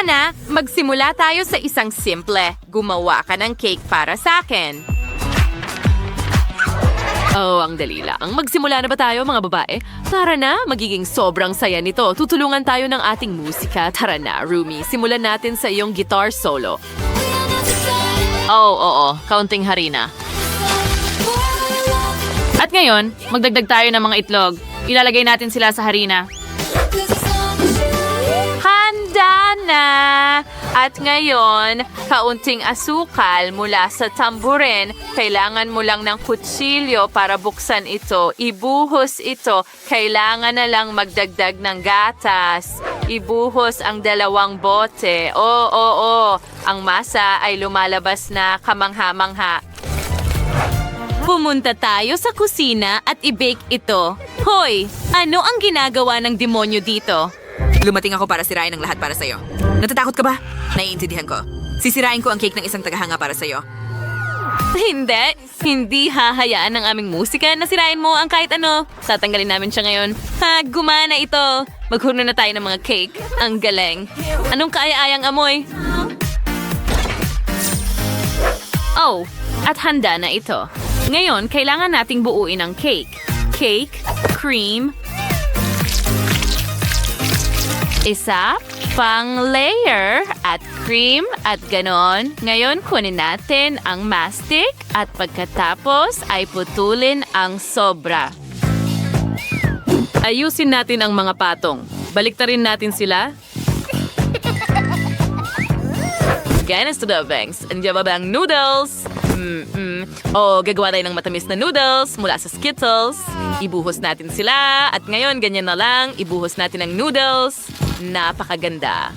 Na, magsimula tayo sa isang simple. Gumawa ka ng cake para sa akin. Oh, ang dali lang. Magsimula na ba tayo, mga babae? Tara na, magiging sobrang saya nito. Tutulungan tayo ng ating musika. Tara na, Rumi. Simulan natin sa iyong guitar solo. Oh, oo. Kaunting harina. At ngayon, magdagdag tayo ng mga itlog. Ilalagay natin sila sa harina. Handa na! At ngayon, kaunting asukal mula sa tamburin. Kailangan mo lang ng kutsilyo para buksan ito. Ibuhos ito. Kailangan na lang magdagdag ng gatas. Ibuhos ang 2 bote. Oo. Ang masa ay lumalabas na kamangha-mangha. Pumunta tayo sa kusina at i-bake ito. Hoy! Ano ang ginagawa ng demonyo dito? Lumating ako para sirain ang lahat para sa'yo. Natatakot ka ba? Naiintindihan ko. Sisirain ko ang cake ng isang tagahanga para sa'yo. Hindi. Hindi hahayaan ng aming musika na sirain mo ang kahit ano. Tatanggalin namin siya ngayon. Gumana ito. Maghuno na tayo ng mga cake. Ang galing. Anong kaaya-ayang amoy? Oh, at handa na ito. Ngayon, kailangan nating buuin ang cake. Cake, cream, isa pang layer at cream at ganon. Ngayon, kunin natin ang mastic at pagkatapos ay putulin ang sobra. Ayusin natin ang mga patong. Baliktarin natin sila. Ganito na, Banks. Andiyan ba ang noodles? Gagawa tayo ng matamis na noodles mula sa Skittles. Ibuhos natin sila. At ngayon, ganyan na lang. Ibuhos natin ang noodles. Napakaganda.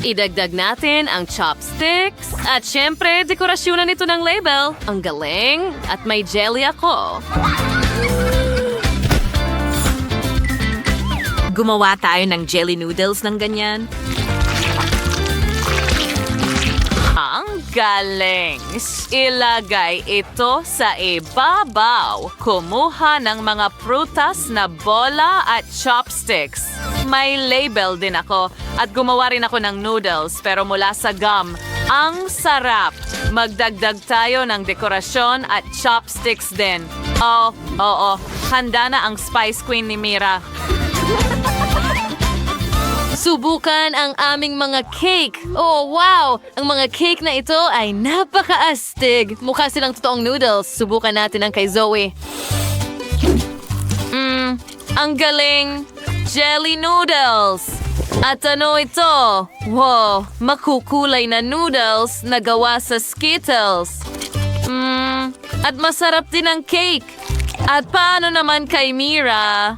Idagdag natin ang chopsticks. At syempre, dekorasyonan ito ng label. Ang galing. At may jelly ako. Gumawa tayo ng jelly noodles ng ganyan. Ang galing! Ilagay ito sa ibabaw. Kumuha ng mga prutas na bola at chopsticks. May label din ako at gumawa rin ako ng noodles pero mula sa gum. Ang sarap! Magdagdag tayo ng dekorasyon at chopsticks din. Oo. Handa na ang Spice Queen ni Mira. Subukan ang aming mga cake. Oh, wow! Ang mga cake na ito ay napaka-astig. Mukha silang totoong noodles. Subukan natin ang kay Zoe. Ang galing! Jelly noodles! At ano ito? Wow! Makukulay na noodles na gawa sa Skittles. At masarap din ang cake. At paano naman kay Mira?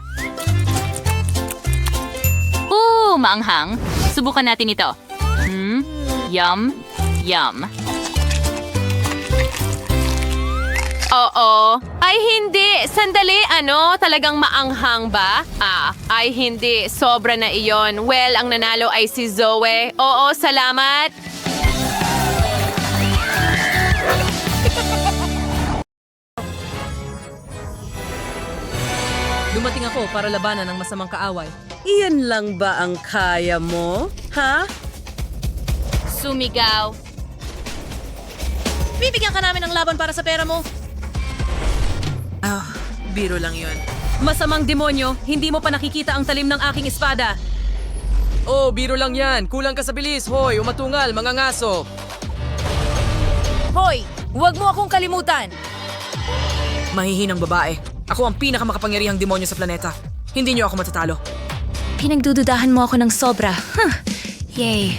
Maanghang. Subukan natin ito. Yum. Oo. Ay, hindi. Sandali, Talagang maanghang ba? Ay, hindi. Sobra na iyon. Well, ang nanalo ay si Zoe. Oo, salamat. Dumating ako para labanan ang masamang kaaway. Iyan lang ba ang kaya mo? Ha? Sumigaw. Bibigyan ka namin ng laban para sa pera mo. Biro lang yun. Masamang demonyo, hindi mo pa nakikita ang talim ng aking espada. Oh, biro lang yan. Kulang ka sa bilis. Hoy, umatungal, mga ngaso. Hoy! Huwag mo akong kalimutan! Mahihinang babae. Ako ang pinakamakapangyarihang demonyo sa planeta. Hindi niyo ako matatalo. Pinagdududahan mo ako ng sobra. Yay.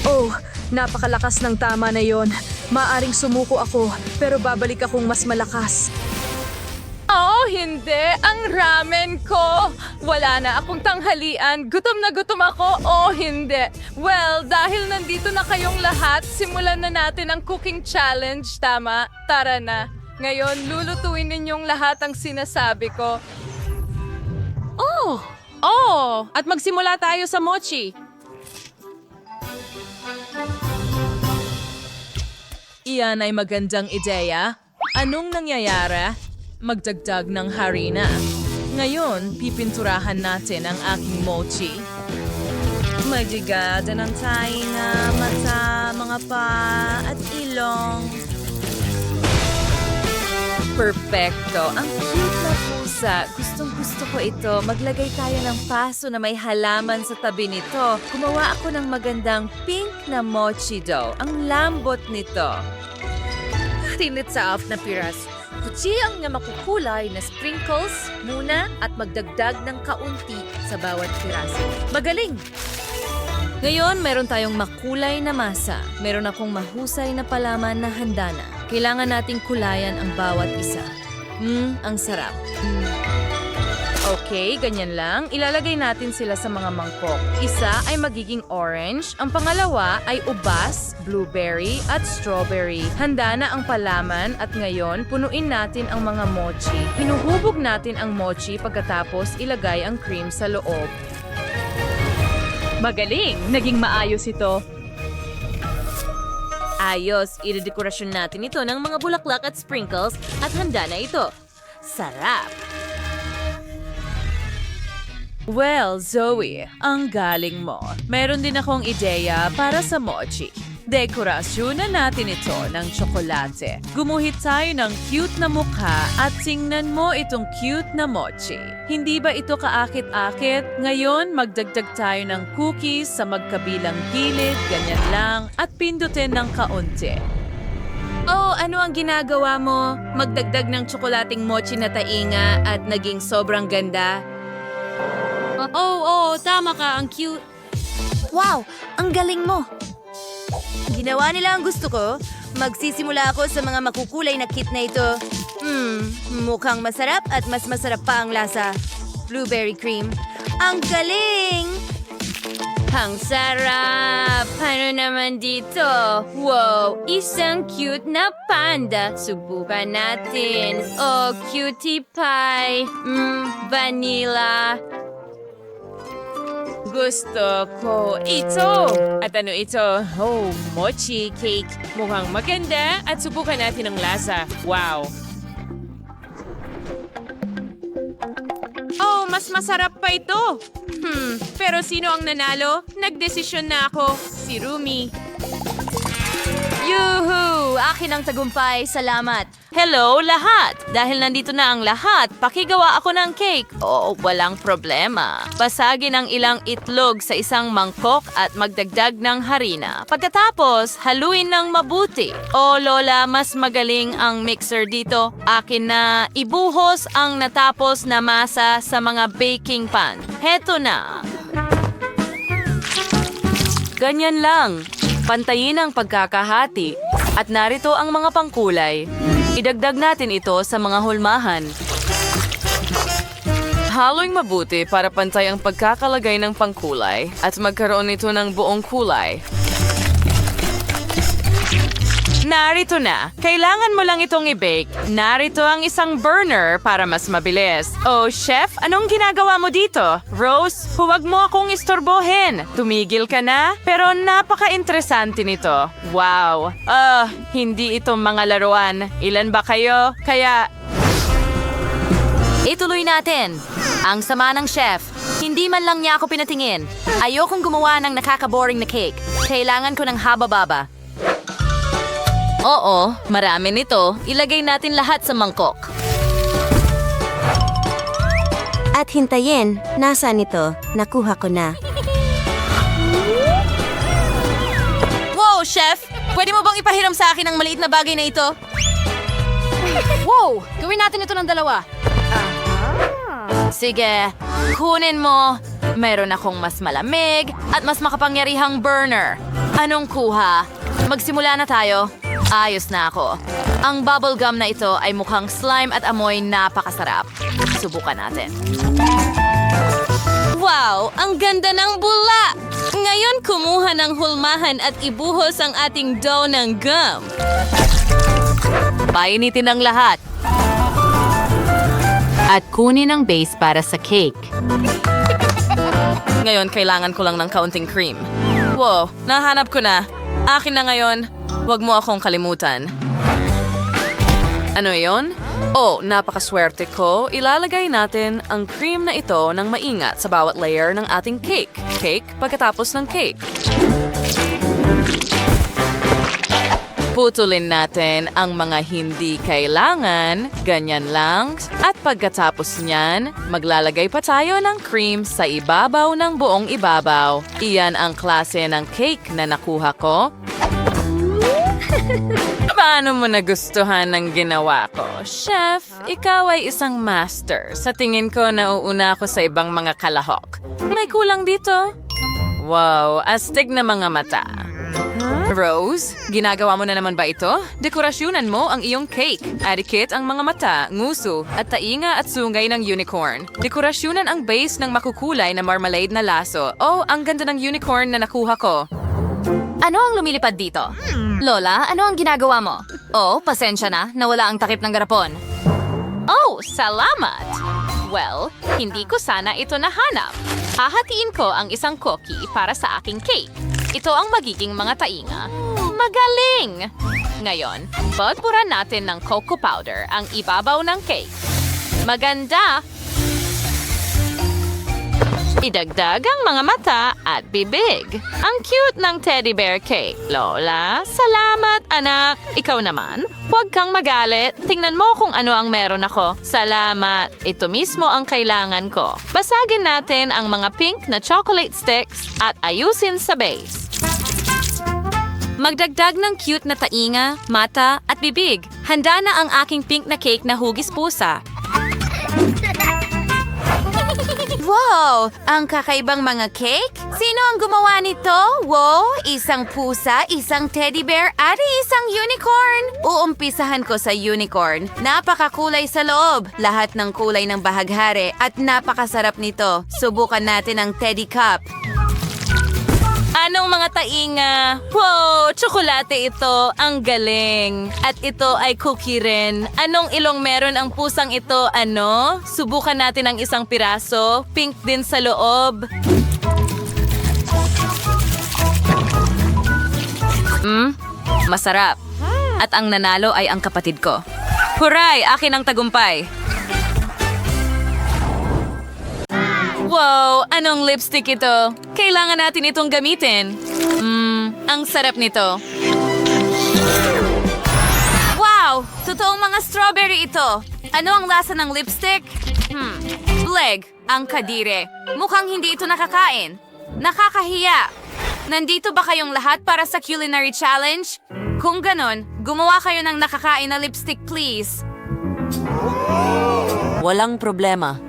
Oh, napakalakas ng tama na yon. Maaring sumuko ako, pero babalik akong mas malakas. Oh, hindi. Ang ramen ko. Wala na akong tanghalian. Gutom na gutom ako. Oh, hindi. Well, dahil nandito na kayong lahat, simulan na natin ang cooking challenge, tama? Tara na. Ngayon, lulutuin ninyong lahat ang sinasabi ko. At magsimula tayo sa mochi. Iyan ay magandang ideya. Anong nangyayari? Magdagdag ng harina. Ngayon, pipinturahan natin ang aking mochi. Magdigada ng tainga, mata, mga pa, at ilong. Perfecto. Ang cute na pusa. Gustong-gusto ko ito. Maglagay tayo ng paso na may halaman sa tabi nito. Gumawa ako ng magandang pink na mochi dough. Ang lambot nito. Tinit sa off na piras. Kutsi ang nga makukulay na sprinkles muna at magdagdag ng kaunti sa bawat piraso. Magaling! Ngayon, meron tayong makulay na masa. Meron akong mahusay na palaman na handa na. Kailangan nating kulayan ang bawat isa. Ang sarap. Okay, ganyan lang. Ilalagay natin sila sa mga mangkok. Isa ay magiging orange, ang pangalawa ay ubas, blueberry at strawberry. Handa na ang palaman at ngayon punuin natin ang mga mochi. Hinuhubog natin ang mochi pagkatapos ilagay ang cream sa loob. Magaling! Naging maayos ito. Ayos, idedekorasyon natin ito ng mga bulaklak at sprinkles at handa na ito. Sarap! Well, Zoe, ang galing mo. Meron din akong ideya para sa mochi. Dekorasyon na natin ito ng tsokolate. Gumuhit tayo ng cute na mukha at tingnan mo itong cute na mochi. Hindi ba ito kaakit-akit? Ngayon, magdagdag tayo ng cookies sa magkabilang gilid, ganyan lang, at pindutin ng kaunti. Oh, ano ang ginagawa mo? Magdagdag ng tsokolating mochi na tainga at naging sobrang ganda? Oh, tama ka, ang cute. Wow, ang galing mo! Ginawa nila ang gusto ko. Magsisimula ako sa mga makukulay na kit na ito. Mukhang masarap at mas masarap pa ang lasa. Blueberry cream. Ang galing! Ang sarap! Ano naman dito? Wow! Isang cute na panda. Subukan natin. Oh, cutie pie. Vanilla. Gusto ko ito. At ano ito? Oh, mochi cake. Mukhang maganda at subukan natin ang lasa. Wow! Oh, mas masarap pa ito. Pero sino ang nanalo? Nagdesisyon na ako. Si Rumi. Yuhu! Akin ang tagumpay. Salamat. Hello, lahat! Dahil nandito na ang lahat, pakigawa ako ng cake. Oo, walang problema. Basagin ang ilang itlog sa isang mangkok at magdagdag ng harina. Pagkatapos, haluin ng mabuti. O Lola, mas magaling ang mixer dito. Akin na ibuhos ang natapos na masa sa mga baking pan. Heto na. Ganyan lang. Pantayin ang pagkakahati. At narito ang mga pangkulay. Idagdag natin ito sa mga hulmahan. Haloy mabuti para pantay ang pagkakalagay ng pangkulay at magkaroon ito ng buong kulay. Narito na. Kailangan mo lang itong i-bake. Narito ang isang burner para mas mabilis. Oh, chef, anong ginagawa mo dito? Rose, huwag mo akong istorbohin. Tumigil ka na? Pero napaka-interesante nito. Wow. Hindi ito mga laruan. Ilan ba kayo? Kaya... Ituloy natin. Ang sama ng chef. Hindi man lang niya ako pinatingin. Ayokong gumawa ng nakaka-boring na cake. Kailangan ko ng haba-baba. Oo, marami nito. Ilagay natin lahat sa mangkok. At hintayin, nasaan ito? Nakuha ko na. Wow, chef! Pwede mo bang ipahiram sa akin ang maliit na bagay na ito? Wow! Gawin natin ito ng dalawa. Sige, kunin mo. Meron akong mas malamig at mas makapangyarihang burner. Anong kuha? Magsimula na tayo. Ayos na ako. Ang bubblegum na ito ay mukhang slime at amoy napakasarap. Subukan natin. Wow! Ang ganda ng bula! Ngayon kumuha ng hulmahan at ibuhos ang ating dough ng gum. Painitin ang lahat. At kunin ang base para sa cake. Ngayon, kailangan ko lang ng kaunting cream. Wow, nahanap ko na. Akin na ngayon. Huwag mo akong kalimutan. Ano yon? Oh, napakaswerte ko. Ilalagay natin ang cream na ito ng maingat sa bawat layer ng ating cake. Cake pagkatapos ng cake. Putulin natin ang mga hindi kailangan, ganyan lang. At pagkatapos niyan, maglalagay pa tayo ng cream sa ibabaw ng buong ibabaw. Iyan ang klase ng cake na nakuha ko. Paano mo nagustuhan ng ginawa ko? Chef, ikaw ay isang master. Sa tingin ko, nauuna ako sa ibang mga kalahok. May kulang dito. Wow, astig na mga mata. Rose, ginagawa mo na naman ba ito? Dekorasyonan mo ang iyong cake. Adikit ang mga mata, nguso, at tainga at sungay ng unicorn. Dekorasyonan ang base ng makukulay na marmalade na laso. Oh, ang ganda ng unicorn na nakuha ko. Ano ang lumilipad dito? Lola, ano ang ginagawa mo? Oh, pasensya na, nawala ang takip ng garapon. Oh, salamat! Well, hindi ko sana ito nahanap. Hahatiin ko ang isang cookie para sa aking cake. Ito ang magiging mga tainga. Magaling! Ngayon, pagpuran natin ng cocoa powder ang ibabaw ng cake. Maganda! Idagdag ang mga mata at bibig. Ang cute ng teddy bear cake. Lola, salamat anak. Ikaw naman, huwag kang magalit. Tingnan mo kung ano ang meron ako. Salamat. Ito mismo ang kailangan ko. Basagin natin ang mga pink na chocolate sticks at ayusin sa base. Magdagdag ng cute na tainga, mata at bibig. Handa na ang aking pink na cake na hugis pusa. Wow! Ang kakaibang mga cake? Sino ang gumawa nito? Wow! Isang pusa, isang teddy bear, at isang unicorn! Uumpisahan ko sa unicorn. Napakakulay sa loob. Lahat ng kulay ng bahaghari at napakasarap nito. Subukan natin ang teddy cup. Anong mga tainga? Wow! Tsokolate ito. Ang galing. At ito ay cookie rin. Anong ilong meron ang pusang ito? Ano? Subukan natin ang isang piraso. Pink din sa loob. Masarap. At ang nanalo ay ang kapatid ko. Huray! Akin ang tagumpay. Wow! Anong lipstick ito? Kailangan natin itong gamitin. Ang sarap nito. Wow! Totoong mga strawberry ito. Ano ang lasa ng lipstick? Bleg, ang kadire. Mukhang hindi ito nakakain. Nakakahiya. Nandito ba kayong lahat para sa culinary challenge? Kung ganon, gumawa kayo ng nakakain na lipstick, please. Walang problema.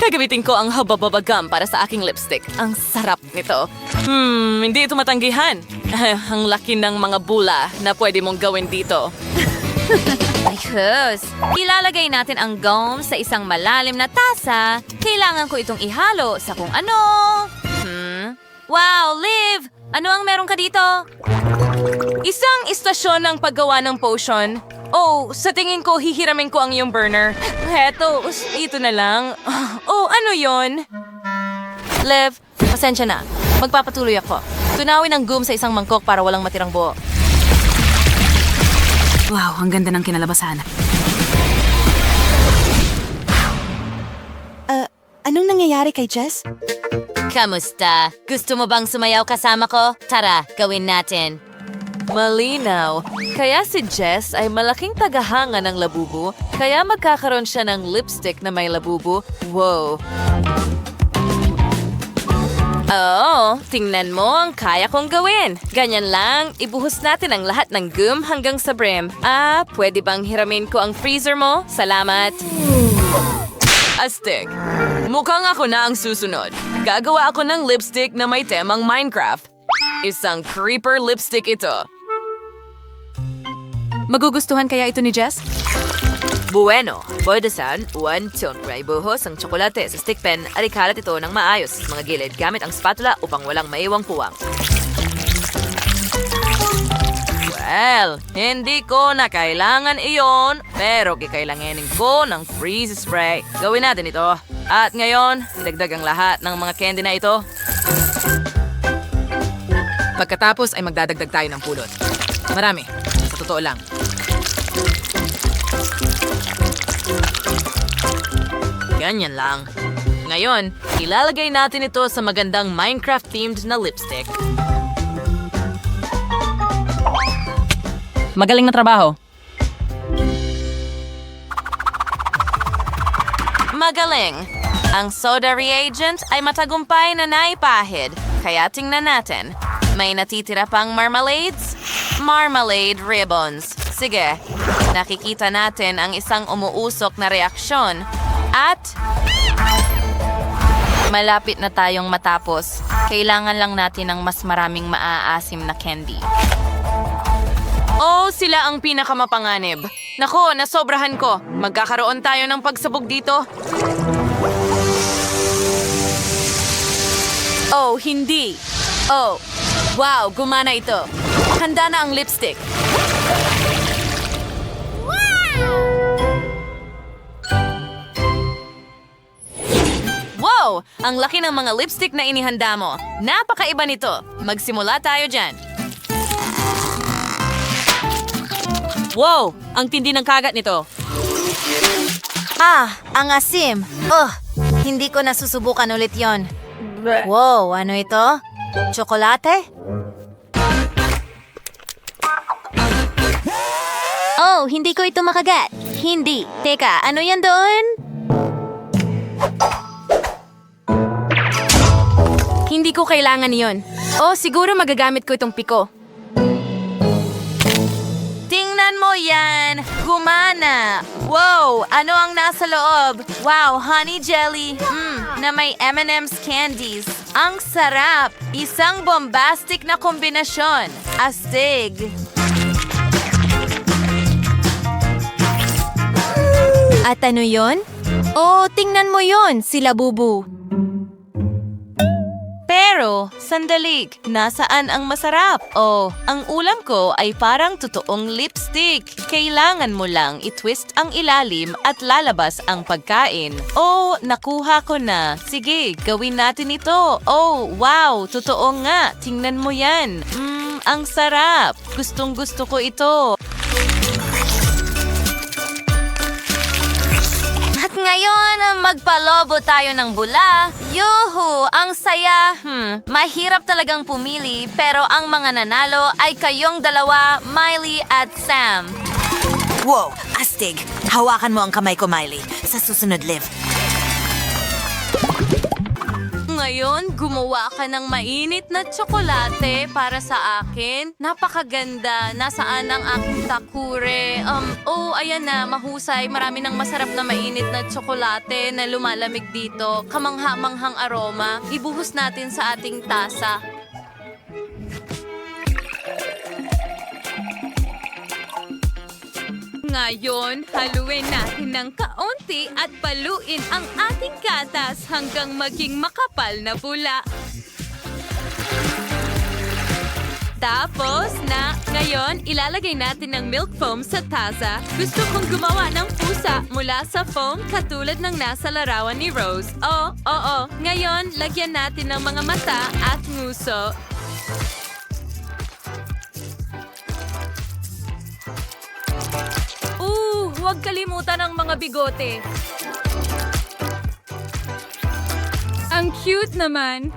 Gagamitin ko ang habababagam para sa aking lipstick. Ang sarap nito. Hindi ito matanggihan. Ang laki ng mga bula na pwede mong gawin dito. Ayos! Ilalagay natin ang gum sa isang malalim na tasa. Kailangan ko itong ihalo sa kung ano. Wow, Liv! Ano ang meron ka dito? Isang istasyon ng paggawa ng potion. Oh, sa tingin ko, hihiramin ko ang iyong burner. Heto, ito na lang. Oh, ano yon? Lev, pasensya na. Magpapatuloy ako. Tunawin ang gum sa isang mangkok para walang matirang buo. Wow, ang ganda ng kinalabasan. Anong nangyayari kay Jess? Kamusta? Gusto mo bang sumayaw kasama ko? Tara, gawin natin. Malinaw. Kaya si Jess ay malaking tagahanga ng labubu, kaya magkakaroon siya ng lipstick na may labubu. Wow! Oo, tingnan mo ang kaya kong gawin. Ganyan lang, ibuhos natin ang lahat ng gum hanggang sa brim. Pwede bang hiramin ko ang freezer mo? Salamat. Astig. Mukhang ako na ang susunod. Gagawa ako ng lipstick na may temang Minecraft. Isang creeper lipstick ito. Magugustuhan kaya ito ni Jess? Bueno, boydasan, may buhos ang tsokolate sa stick pen at ikalat ito ng maayos sa mga gilid gamit ang spatula upang walang maiwang puwang. Well, hindi ko na kailangan iyon, pero kikailanganin ko ng freeze spray. Gawin natin ito. At ngayon, idagdag ang lahat ng mga candy na ito. Pagkatapos ay magdadagdag tayo ng pulot. Marami. Sa totoo lang. Ganyan lang. Ngayon, ilalagay natin ito sa magandang Minecraft-themed na lipstick. Magaling na trabaho. Magaling. Ang soda reagent ay matagumpay na naipahid, kaya tingnan natin. May natitira pang marmalades? Marmalade ribbons. Sige, nakikita natin ang isang umuusok na reaksyon. At malapit na tayong matapos. Kailangan lang natin ng mas maraming maaasim na candy. Oh, sila ang pinakamapanganib. Nako, nasobrahan ko. Magkakaroon tayo ng pagsabog dito. Oh, hindi. Oh, wow, gumana ito. Handa na ang lipstick. Wow! Ang laki ng mga lipstick na inihanda mo. Napakaiba nito. Magsimula tayo dyan. Wow! Ang tindi ng kagat nito. Ang asim. Hindi ko nasusubukan ulit yon. Wow, ano ito? Tsokolate? Oh, hindi ko ito makagat. Hindi. Teka, ano yan doon? Hindi ko kailangan yon. Oh, siguro magagamit ko itong piko. Tingnan mo yan! Gumana! Wow! Ano ang nasa loob? Wow, honey jelly! Na may M&M's candies. Ang sarap! Isang bombastic na kombinasyon. Astig! At ano yon? Oh, tingnan mo yon, sila bubu. Pero, sandali, nasaan ang masarap? Oh, ang ulam ko ay parang totoong lipstick. Kailangan mo lang i-twist ang ilalim at lalabas ang pagkain. Oh, nakuha ko na. Sige, gawin natin ito. Oh, wow, totoo nga. Tingnan mo yan. Ang sarap. Gustong gusto ko ito. At ngayon, magpalobo tayo ng bula. Yuhu! Ang saya! Mahirap talagang pumili, pero ang mga nanalo ay kayong dalawa, Miley at Sam. Wow, astig. Hawakan mo ang kamay ko, Miley. Sa susunod, Liv. Ngayon, gumawa ka ng mainit na tsokolate para sa akin. Napakaganda. Nasaan ang aking takure? Ayan na. Mahusay. Marami ng masarap na mainit na tsokolate na lumalamig dito. Kamangha-manghang aroma. Ibuhos natin sa ating tasa. Ngayon, haluin natin ng kaunti at paluin ang ating gatas hanggang maging makapal na bula. Tapos ngayon, ilalagay natin ng milk foam sa tasa. Gusto kong gumawa ng pusa mula sa foam katulad ng nasa larawan ni Rose. Oo. Ngayon, lagyan natin ng mga mata at nguso. Huwag kalimutan ang mga bigote. Ang cute naman.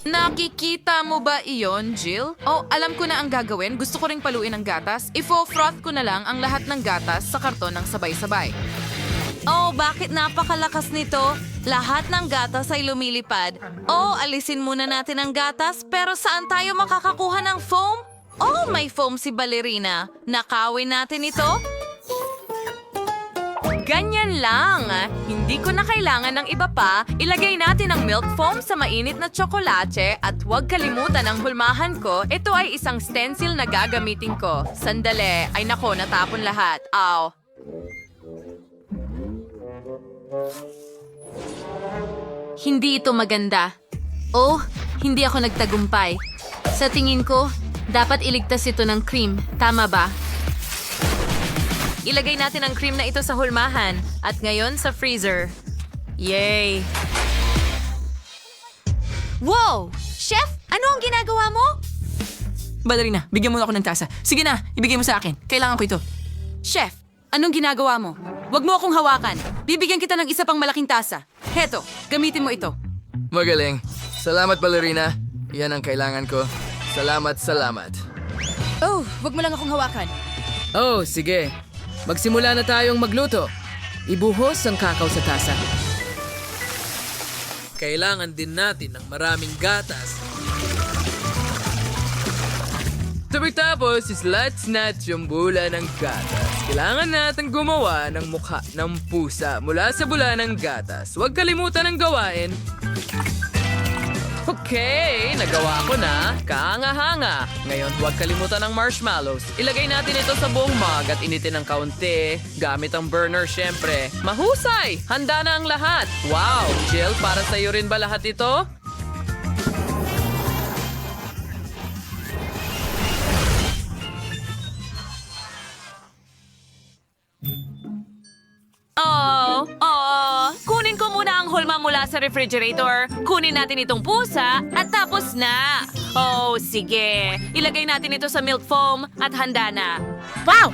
Nakikita mo ba iyon, Jill? Oh, alam ko na ang gagawin. Gusto ko ring paluin ang gatas. Ifo-froth ko na lang ang lahat ng gatas sa karton ng sabay-sabay. Oh, bakit napakalakas nito? Lahat ng gatas ay lumilipad. Oh, alisin muna natin ang gatas. Pero saan tayo makakakuha ng foam? Oh, may foam si Ballerina. Nakawin natin ito? Ganyan lang. Hindi ko na kailangan ng iba pa. Ilagay natin ang milk foam sa mainit na tsokolate at huwag kalimutan ang hulmahan ko. Ito ay isang stencil na gagamitin ko. Sandali. Ay nako, natapon lahat. Aw. Hindi ito maganda. Oh, hindi ako nagtagumpay. Sa tingin ko, dapat iligtas ito ng cream. Tama ba? Ilagay natin ang cream na ito sa hulmahan at ngayon sa freezer. Yay! Wow! Chef, ano ang ginagawa mo? Ballerina, bigyan mo ako ng tasa. Sige na, ibigay mo sa akin. Kailangan ko ito. Chef, Anong ginagawa mo? Huwag mo akong hawakan. Bibigyan kita ng isa pang malaking tasa. Heto, gamitin mo ito. Magaling. Salamat, ballerina. Yan ang kailangan ko. Salamat, salamat. Oh, huwag mo lang akong hawakan. Oh, sige. Magsimula na tayong magluto. Ibuhos ang kakao sa tasa. Kailangan din natin ng maraming gatas. Tapos, slats nuts yung bula ng gatas. Kailangan natin gumawa ng mukha ng pusa mula sa bula ng gatas. Huwag kalimutan ang gawain. Okay, nagawa ko na. Kaanga-hanga. Ngayon, huwag kalimutan ang marshmallows. Ilagay natin ito sa buong mug at initin ng kaunti. Gamit ang burner, syempre. Mahusay! Handa na ang lahat. Wow! Jill, para sa'yo rin ba lahat ito? Kunin ko muna ang hulma mula sa refrigerator. Kunin natin itong pusa at tapos na. Oh, sige. Ilagay natin ito sa milk foam at handa na. Wow!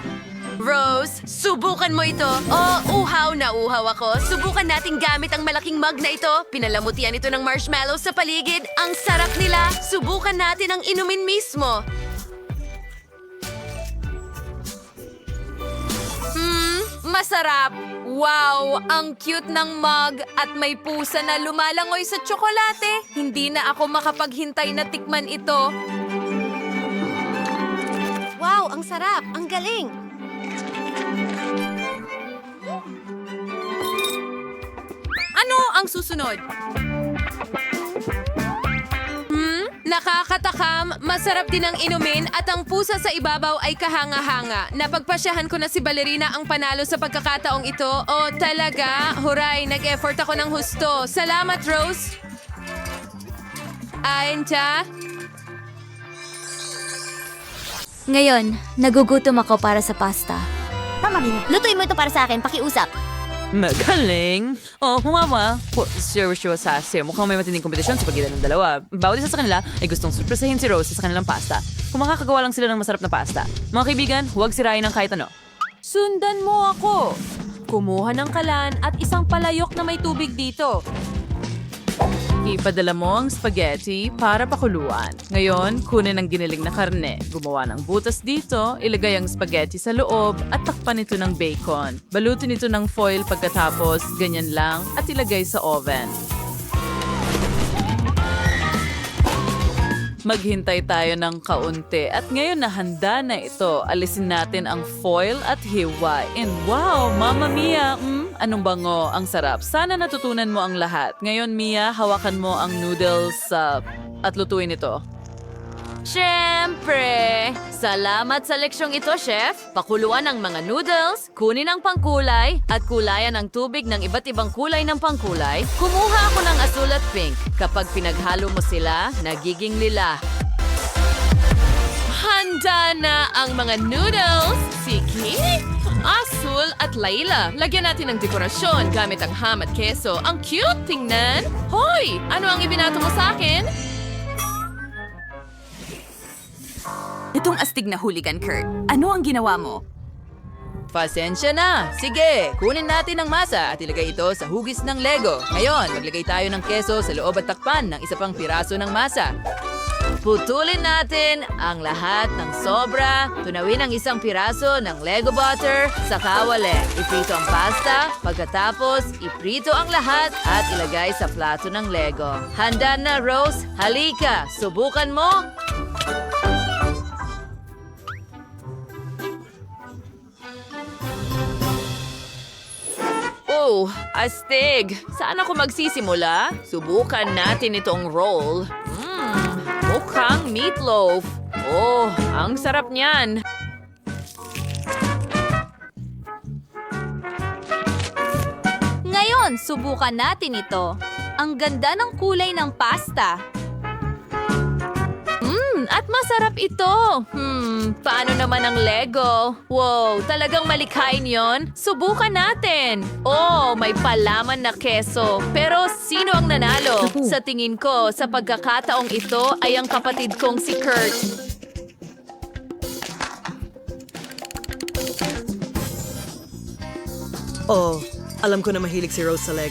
Rose, subukan mo ito. Oh, uhaw na uhaw ako. Subukan natin gamit ang malaking mug na ito. Pinalamutian ito ng marshmallows sa paligid. Ang sarap nila. Subukan natin ang inumin mismo. Masarap! Wow! Ang cute ng mug at may pusa na lumalangoy sa tsokolate. Hindi na ako makapaghintay na tikman ito. Wow, ang sarap. Ang galing. Ano ang susunod? Nakakatakam, masarap din ang inumin at ang pusa sa ibabaw ay kahanga-hanga. Napagpasyahan ko na si Ballerina ang panalo sa pagkakataong ito. Oh, talaga? Huray, nag-effort ako ng husto. Salamat, Rose. Anja? Ngayon, nagugutom ako para sa pasta. Lutuin mo ito para sa akin, pakiusap. Magaling! Oh, mama. Sure, mukhang may matinding kompetisyon sa pagitan ng dalawa. Bawat isa sa kanila ay gustong surpresahin si Rose sa kanilang pasta. Kung makakagawa lang sila ng masarap na pasta. Mga kaibigan, huwag sirain ng kahit ano. Sundan mo ako. Kumuha ng kalan at isang palayok na may tubig dito. Ipadala mo ang spaghetti para pakuluan. Ngayon, kunin ang giniling na karne. Gumawa ng butas dito, ilagay ang spaghetti sa loob at takpan ito ng bacon. Balutin ito ng foil pagkatapos, ganyan lang, at ilagay sa oven. Maghintay tayo ng kaunti at ngayon na handa na ito, alisin natin ang foil at hiwain. Wow, Mama Mia! Anong bango, ang sarap. Sana natutunan mo ang lahat. Ngayon, Mia, hawakan mo ang noodles at lutuin ito. Siyempre! Salamat sa leksyong ito, Chef. Pakuluan ang mga noodles, kunin ang pangkulay, at kulayan ang tubig ng iba't ibang kulay ng pangkulay. Kumuha ako ng asul at pink. Kapag pinaghalo mo sila, nagiging lila. Handa na ang mga noodles! Sige! Asul at Layla. Lagyan natin ng dekorasyon gamit ang ham at keso. Ang cute! Tingnan! Hoy! Ano ang ibinato mo sa akin? Itong astig na hooligan, Kurt. Ano ang ginawa mo? Pasensya na. Sige, kunin natin ang masa at ilagay ito sa hugis ng Lego. Ngayon, maglagay tayo ng keso sa loob at takpan ng isa pang piraso ng masa. Putulin natin ang lahat ng sobra. Tunawin ang isang piraso ng Lego butter sa kawali. Iprito ang pasta. Pagkatapos, iprito ang lahat at ilagay sa plato ng Lego. Handa na, Rose. Halika, subukan mo. Oh, astig! Saan ako magsisimula? Subukan natin itong roll. Mukhang meatloaf. Oh, ang sarap niyan. Ngayon, subukan natin ito. Ang ganda ng kulay ng pasta. At masarap ito. Paano naman ang Lego? Wow, talagang malikhain yon. Subukan natin. Oh, may palaman na keso. Pero sino ang nanalo? Sa tingin ko, sa pagkakataong ito ay ang kapatid kong si Kurt. Oh, alam ko na mahilig si Rose sa Lego.